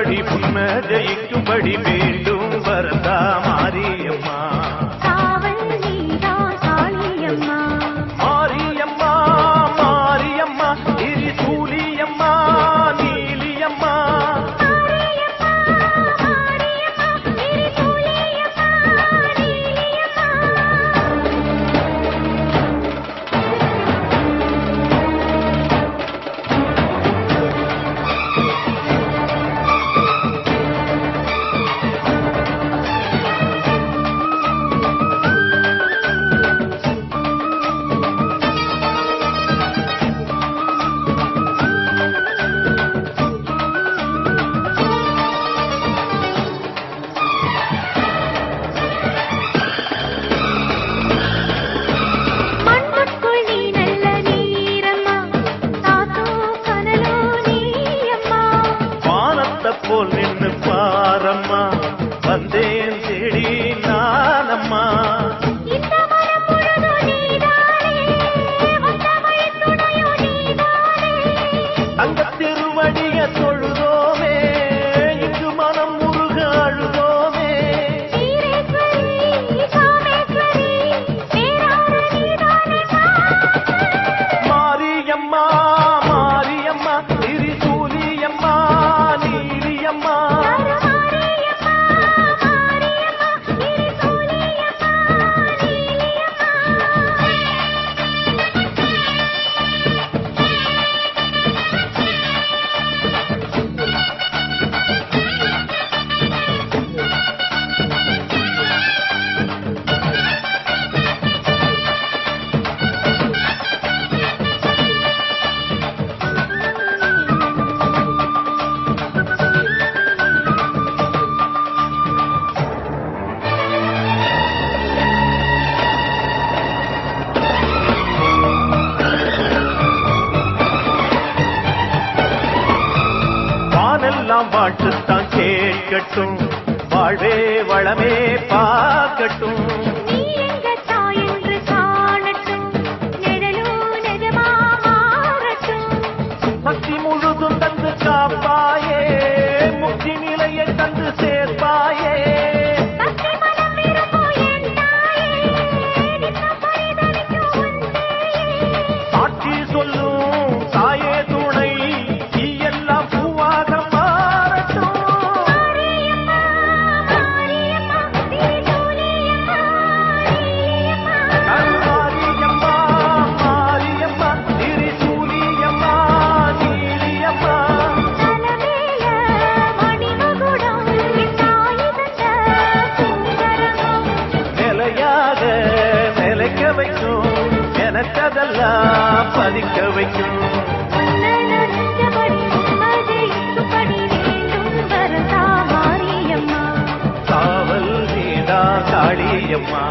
ஜெயிக்கும்படி புன்ன ஜெயிக்கும்படி வேண்டும் வரதா மாரியம்மா. காவல் நீதா காளியம்மா. மாரியம்மா மாரியம்மா திரிசூலியம்மா நீலியம்மா. போல் நின்று பாரம்மா வந்தேன் தேடி நானம்மா. தங்க திருவடிய தொழுதோமே இங்கு மனம் முருக அழுதோமே. மாரியம்மா மாரியம்மா திரிசூலியம்மா நீலியம்மா. வானெல்லாம் வாழ்த்துத்தான் கேட்கட்டும் வாழ்வே வளமே பார்க்கட்டும். பக்தி முழுதும் தந்து காப்பாயே முக்தி நிலையை தந்து சேர்ப்பாயே. சாட்சி சொல்லும் தாயே துணை எல்லாம் பூவாக மாறட்டும். மாரியம்மா மாரியம்மா திரிசூலியம்மா நீலியம்மா. நிலையாக நிலைக்க வைக்கும் எனக்கதெல்லாம் பதிக்க வைக்கும். காவல் நீதா காளியம்மா.